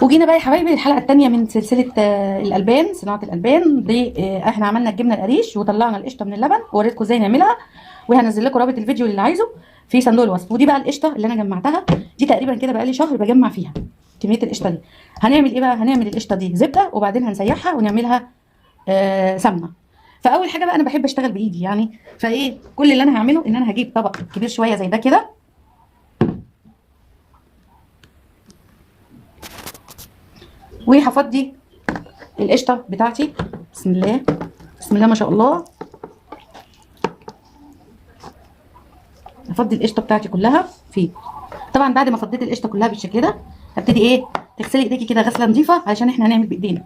وجينا بقى يا حبايبي الحلقه الثانيه من سلسله الالبان، صناعه الالبان دي. احنا عملنا الجبنه القريش وطلعنا القشطه من اللبن ووريتكم ازاي نعملها، وهنزل لكم رابط الفيديو اللي عايزه في صندوق الوصف. ودي بقى القشطه اللي انا جمعتها، دي تقريبا كده بقى لي شهر بجمع فيها كميه القشطه دي. هنعمل ايه بقى؟ هنعمل القشطه دي زبده وبعدين هنسيحها ونعملها سمنه. فاول حاجه بقى انا بحب اشتغل بايدي يعني، فايه كل اللي انا هعمله ان انا هجيب طبق كبير شويه زي ده كده، وهفضي القشطه بتاعتي. بسم الله بسم الله ما شاء الله. افضي القشطه بتاعتي كلها فيه. طبعا بعد ما فضيت القشطه كلها بالشكل ده هبتدي ايه، تغسلي ايديكي كده غسله نظيفه علشان احنا هنعمل بايدينا،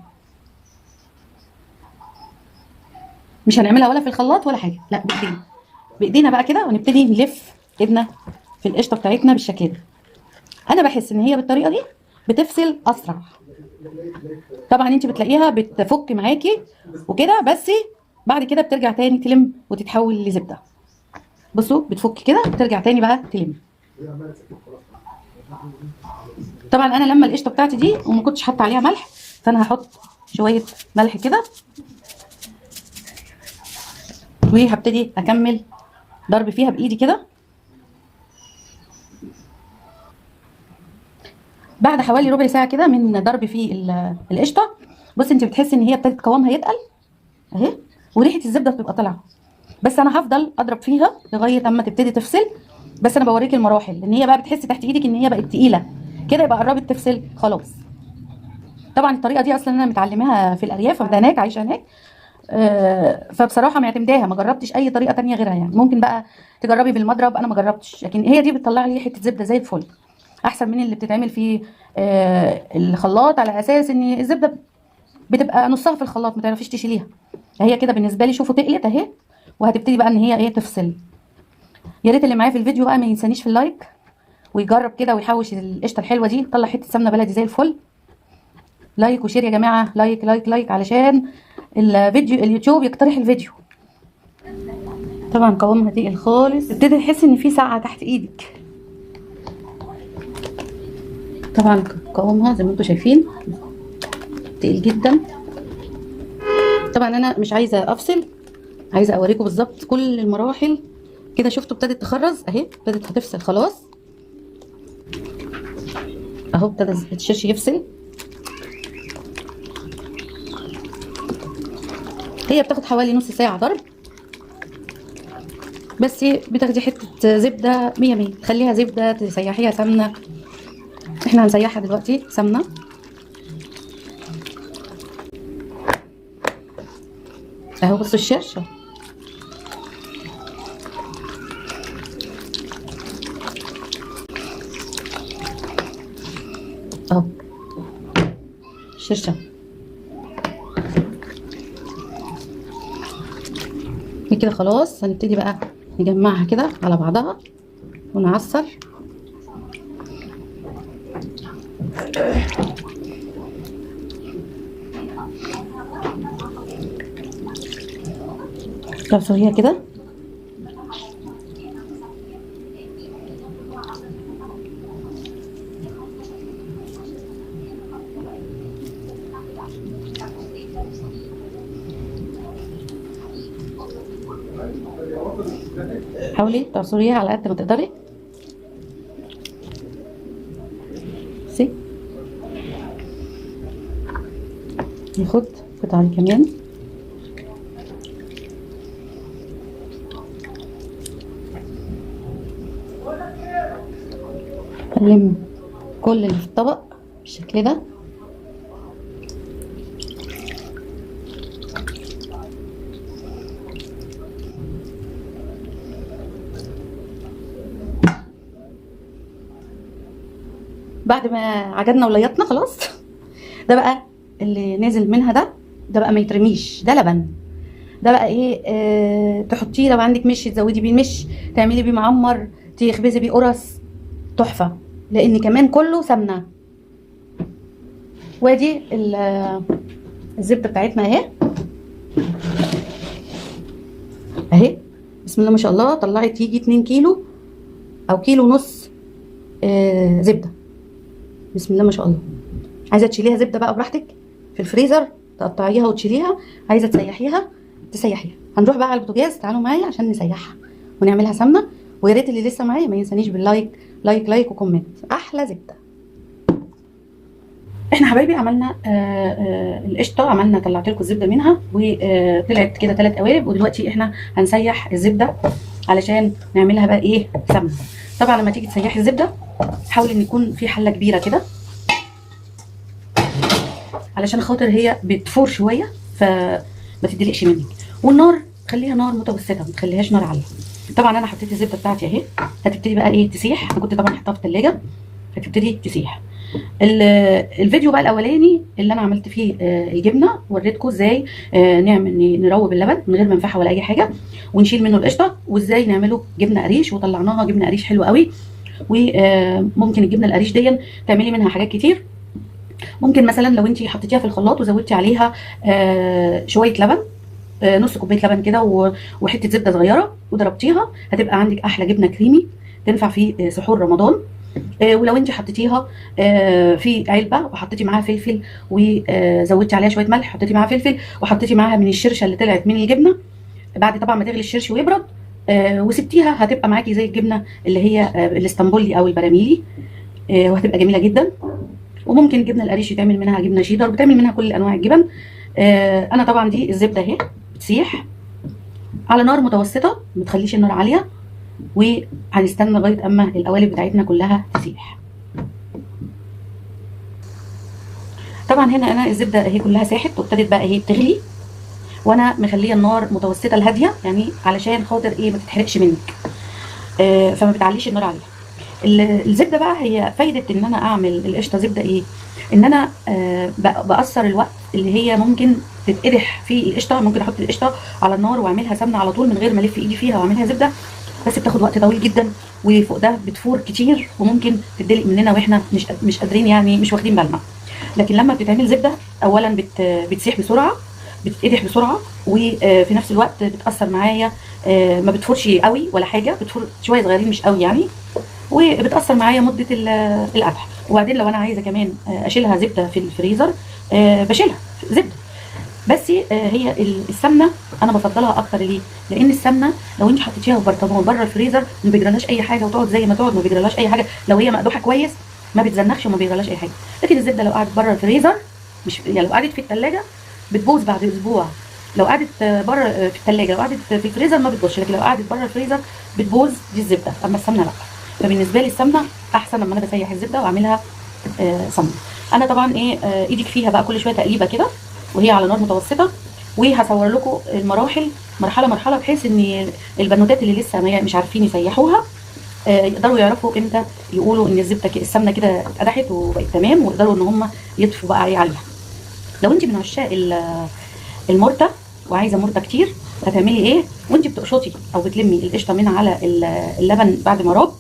مش هنعملها ولا في الخلاط ولا حاجه، لا بايدينا. بايدينا بقى كده ونبتدي نلف ايدنا في القشطه بتاعتنا بالشكل ده. انا بحس ان هي بالطريقه دي بتفصل اسرع. طبعا انت بتلاقيها بتفك معاكي وكده، بس بعد كده بترجع تاني تلم وتتحول لزبده. بصوا بتفك كده بترجع تاني بقى تلم. طبعا انا لما القشطه بتاعتي دي وما كنتش حاطه عليها ملح، فانا هحط شويه ملح كده وهبتدي اكمل ضرب فيها بايدي كده. بعد حوالي ربع ساعه كده من ضرب في القشطه، بصي انت بتحسي ان هي ابتدت قوامها يتقل اهي، وريحه الزبده بتبقى طالعه. بس انا هفضل اضرب فيها لغايه اما تبتدي تفصل. بس انا بوريكي المراحل، لان هي بقى بتحسي تحت ايدك ان هي بقت تقيله كده، يبقى قربت تفصل خلاص. طبعا الطريقه دي اصلا انا متعلماها في الارياف، واخده هناك عايشه هناك. فبصراحه معتمداها، ما جربتش اي طريقه تانية غيرها يعني. ممكن بقى تجربي بالمضرب، انا ما جربتش، لكن هي دي بتطلع لي حته زبده زي الفل، احسن من اللي بتتعمل في الخلاط، على اساس ان الزبده بتبقى نصها في الخلاط ما تعرفيش تشيليها. هي كده بالنسبه لي شوفوا تقلت اهي، وهتبتدي بقى ان هي ايه تفصل. يا ريت اللي معايا في الفيديو بقى ما ينسانيش في اللايك، ويجرب كده ويحوش القشطه الحلوه دي، طلع حته سمنه بلدي زي الفل. لايك وشير يا جماعه، لايك لايك لايك علشان الفيديو اليوتيوب يقترح الفيديو. طبعا قوامها تقيل خالص، تبتدي تحسي ان في ساعه تحت ايدك. طبعا قوامها زي ما انتم شايفين تقيل جدا. طبعا انا مش عايزه افصل، عايزه اوريكم بالظبط كل المراحل كده. شفتوا ابتدت تخرز اهي، ابتدت هتفصل خلاص اهو، ابتدى الشيش يفصل. هي بتاخد حوالي نص ساعه ضرب، بس بتاخدي حته زبده 100 100، تخليها زبده تسيحيها سمنه. احنا هنسيحها دلوقتي سمنه اهو. بصوا الشرش اهو، الشرشه كده خلاص. هنبتدي بقى نجمعها كده على بعضها ونعصر. تعصريها كده حاولي تعصريها على قد ما تقدري. بصي ناخد قطعه كمان، نلم كل اللي في الطبق بالشكل ده. بعد ما عجننا وليطنا خلاص ده بقى اللي نازل منها ده بقى ما يترميش، ده لبن. ده بقى ايه تحطيه لو عندك مش تزودي بيه المش، تعملي بيه معمر، تخبزي بيه قرص، تحفه، لان كمان كله سمنه. وادي الزبده بتاعتنا اهي اهي. بسم الله ما شاء الله، طلعت يجي 2 كيلو او كيلو ونص زبده. بسم الله ما شاء الله. عايزه تشيليها زبده بقى براحتك في الفريزر، تقطعيها وتشيليها. عايزه تسيحيها تسيحيها. هنروح بقى على البوتاجاز، تعالوا معايا عشان نسيحها ونعملها سمنه. ويا ريت اللي لسه معايا ما ينسانيش باللايك، لايك وكومنت. احلى زبده. احنا حبايبي عملنا القشطه، عملنا طلعت لكم الزبده منها وطلعت كده 3 قوالب. ودلوقتي احنا هنسيح الزبده علشان نعملها بقى ايه سمنه. طبعا لما تيجي تسيحي الزبده حاولي ان يكون في حله كبيره كده علشان خاطر هي بتفور شويه فما تدلقش منك. والنار خليها نار متوسطه، ما تخليهاش نار عاليه. طبعا انا حطيت الزبده بتاعتي اهي، هتبتدي بقى ايه تسيح. انا كنت طبعا حطاها في الثلاجه، هتبتدي تسيح. الفيديو بقى الاولاني اللي انا عملت فيه الجبنه، وريتكم ازاي نعمل نروب اللبن من غير منفعه ولا اي حاجه ونشيل منه القشطه، وازاي نعمله جبنه قريش وطلعناها جبنه قريش حلوه قوي. وممكن الجبنه القريش دي تعملي منها حاجات كتير. ممكن مثلا لو انت حطيتيها في الخلاط وزودتي عليها شويه لبن، نص كوبايه لبن كده وحته زبده صغيره وضربتيها، هتبقى عندك احلى جبنه كريمي تنفع في سحور رمضان. ولو انت حطيتيها في علبه وحطيتي معاها فلفل وزودتي عليها شويه ملح، حطيتي معاها فلفل وحطيتي معاها من الشرشه اللي طلعت من الجبنه بعد طبعا ما تغلي الشرش ويبرد، وسبتيها، هتبقى معاكي زي الجبنه اللي هي الاسطنبولي او البراميلي، وهتبقى جميله جدا. وممكن الجبنه القريش يتعمل منها جبنه شيدر، بتعمل منها كل انواع الجبن. انا طبعا دي الزبده اهي بتسيح على نار متوسطه، ما تخليش النار عاليه، وهنستنى لغايه اما القوالب بتاعتنا كلها تسيح. طبعا هنا انا الزبده اهي كلها ساحت وابتدت بقى اهي بتغلي، وانا مخليه النار متوسطه الهاديه يعني علشان خاطر ايه ما تتحرقش منك، فما بتعليش النار عليها. الزبده بقى هي فايده ان انا اعمل القشطه زبده ايه، ان انا بقصر الوقت اللي هي ممكن تتقدح فيه القشطه. ممكن احط القشطه على النار واعملها سمنه على طول من غير ما الف ايدي فيها واعملها زبده، بس بتاخد وقت طويل جدا، وفوق ده بتفور كتير وممكن تدلق مننا واحنا مش قادرين يعني مش واخدين بالنا. لكن لما بتتعمل زبده اولا بتسيح بسرعه، بتتقدح بسرعه، وفي نفس الوقت بتاثر معايا، ما بتفورش قوي ولا حاجه، بتفور شويه صغيرين مش قوي يعني، وبتاثر معايا مده القدح. وبعدين لو انا عايزه كمان اشيلها زبده في الفريزر بشيلها زبده. بس هي السمنه انا بفضلها اكتر. ليه؟ لان السمنه لو انت حطيتيها في برطمان بره الفريزر ما بيجرالهاش اي حاجه، وتقعد زي ما تقعد ما بيجرالهاش اي حاجه لو هي مقدوحه كويس، ما بتزنخش وما بيجرالهاش اي حاجه. لكن الزبده لو قعدت بره الفريزر مش يعني لو قعدت في الثلاجه بتبوظ بعد اسبوع. لو قعدت بره في الثلاجه، لو قعدت في الفريزر ما بتبوظش، لكن لو قعدت بره الفريزر بتبوظ. دي الزبده. اما السمنه لا. فبالنسبه لي السمنه احسن لما انا بسيح الزبده واعملها سمنه. انا طبعا ايه ايدك فيها بقى كل شويه تقليبه كده وهي على نار متوسطه، وهصور لكم المراحل مرحله مرحله بحيث ان البنوتات اللي لسه مش عارفين يسيحوها يقدروا يعرفوا امتى يقولوا ان السمنه كده اتقدحت وبقت تمام، ويقدروا ان هم يطفوا بقى عليها. لو انت من عشاق المرته وعايزه مرته كتير هتعملي ايه؟ وانت بتقشطي او بتلمي القشطه من على اللبن بعد ما راب،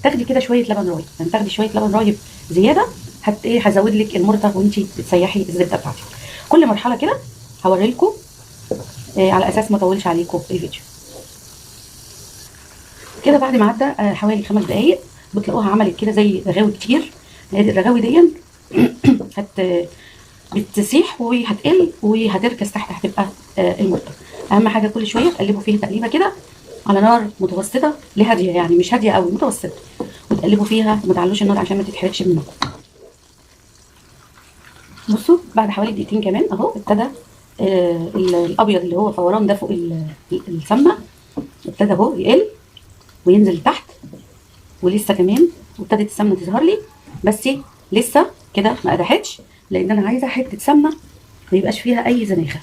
تاخدي كده شويه لبن رايب، يعني تاخدي شويه لبن رايب زياده هزود لك المرته وانت بتسيحي الزبده بتاعتك. كل مرحله كده هوري لكم على اساس ما اطولش عليكم الفيديو. كده بعد ما عدى حوالي 5 دقايق بتلاقوها عملت كده زي رغاوي كتير. الرغاوي دي بتسيح وهتقل وهتركز تحت، هتبقى المرطه. اهم حاجه كل شويه تقلبوا فيها تقليبه كده على نار متوسطه لهاديه، يعني مش هاديه قوي، متوسطه، وتقلبوا فيها وما تعلوش النار عشان ما تتحرقش منكم. بصوا بعد حوالي دقيقتين كمان اهو ابتدى الابيض اللي هو فوران ده فوق السمنه ابتدى اهو يقل وينزل تحت، ولسه كمان وابتدت السمنه تظهر لي، بس لسه كده ما قدحتش، لان انا عايزه حته سمنه ما يبقاش فيها اي زناخه،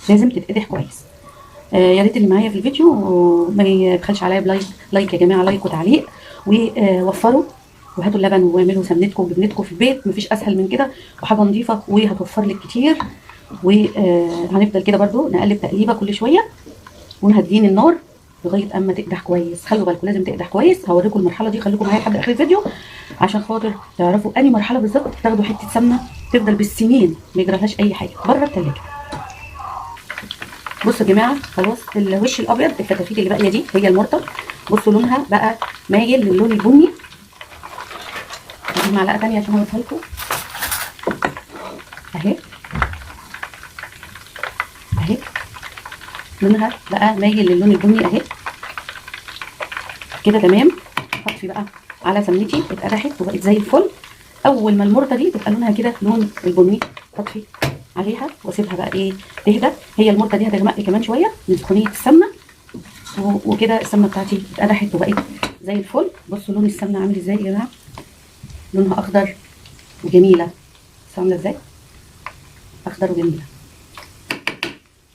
لازم تتقدح كويس. يا ريت اللي معايا في الفيديو ما يبخلش عليا بلايك يا جماعه، لايك وتعليق، ووفروا وهاتوا اللبن واعملوا سمنتكم وجبنتكم في البيت، مفيش اسهل من كده وحاجه نظيفه وهتوفر لك كتير. وهنفضل كده برضو نقلب تقليبه كل شويه ونهدين النار لغايه اما تقدح كويس. خلوا بالكم لازم تقدح كويس. هوريكم المرحله دي، خليكم معايا لحد اخر الفيديو عشان خاطر تعرفوا انهي مرحله بالظبط تاخدوا حته سمنه تفضل بالسنين ما يجرالهاش اي حاجه بره الثلاجه. بصوا يا جماعه خلاص الوش الابيض، الفتافيت اللي باقيه دي هي المرطه. بصوا لونها بقى مايل للون البني. هجيب معلقه ثانيه عشان اوريها لكم. اهي اهي، لونها بقى مايل للون البني اهي كده تمام. اطفي بقى على سمنتي، اتقرحت وبقت زي الفل. اول ما المرته دي تبقى لونها كده لون البني، اطفي عليها واسيبها بقى ايه تهدى. هي المرته دي هتغمق كمان شويه من سخونيه السمنه، وكده السمنه بتاعتي اتقرحت وبقت زي الفل. بصوا لون السمنه عامل ازاي يا جماعه، لونها اخضر وجميله. بصوا عامله ازاي، اخضر وجميله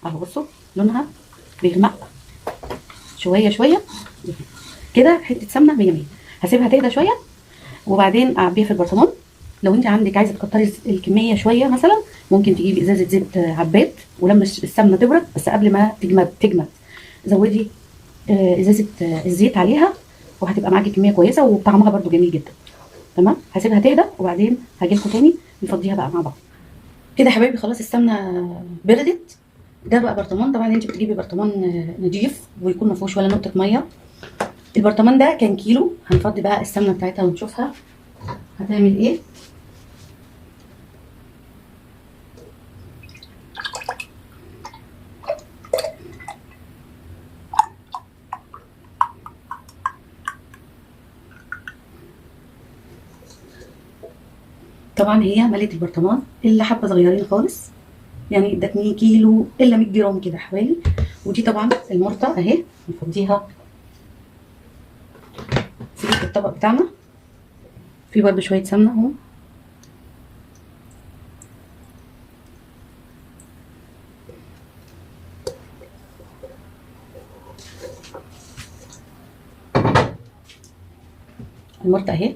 اهو. بصوا لونها بيغمق شويه شويه كده، حته سمنه 100 100. هسيبها تهدى شويه وبعدين اعبيها في البرطمان. لو انت عندك عايزه تكتري الكميه شويه مثلا، ممكن تجيبي ازازه زيت عباد، ولما السمنه تبرد بس قبل ما تجمد زودي ازازه الزيت عليها، وهتبقى معاكي كميه كويسه وطعمها برده جميل جدا. تمام، هسيبها تهدى وبعدين هاجي لكم تاني نفضيها بقى مع بعض. كده يا حبايبي خلاص السمنه بردت. ده بقى برطمان، طبعا انت بتجيبي برطمان نضيف ويكون ما فيهوش ولا نقطه ميه. البرطمان ده كان كيلو. هنفضي بقى السمنه بتاعتها ونشوفها هتعمل ايه. طبعا هي ملت البرطمان الا حبه صغيرين خالص، يعني ده 2 كيلو الا 100 جرام كده حوالي. ودي طبعا المرطه اهي، نفضيها في الطبق بتاعنا. في برده شويه سمنه اهو. المرطه اهي.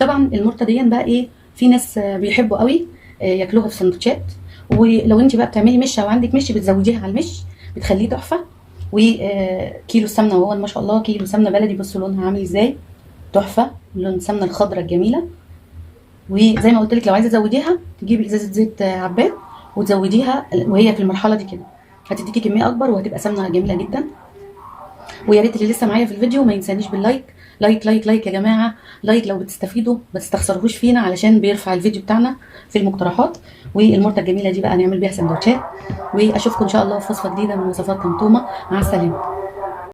طبعا المرطه دي بقى ايه، في ناس بيحبوا قوي ياكلوها في سندوتشات. ولو انت بقى بتعملي مش او عندك مش بتزوديها على المش بتخليه تحفه. وكيلو السمنه وهو ما شاء الله كيلو سمنه بلدي. بصوا لونها عامل ازاي، تحفه، لون السمنه الخضراء الجميله. وزي ما قلت لك لو عايزه تزوديها تجيبي ازازه زيت عباد وتزوديها وهي في المرحله دي كده، هتديكي كميه اكبر وهتبقى سمنه جميله جدا. ويا ريت اللي لسه معايا في الفيديو ما ينسانيش باللايك. لايك لايك لايك يا جماعه، لايك لو بتستفيدوا ما تستخسروهوش فينا علشان بيرفع الفيديو بتاعنا في المقترحات. والمرته الجميله دي بقى نعمل بيها سندوتشات. واشوفكم ان شاء الله في وصفه جديده من وصفات طمطومه. مع السلامه.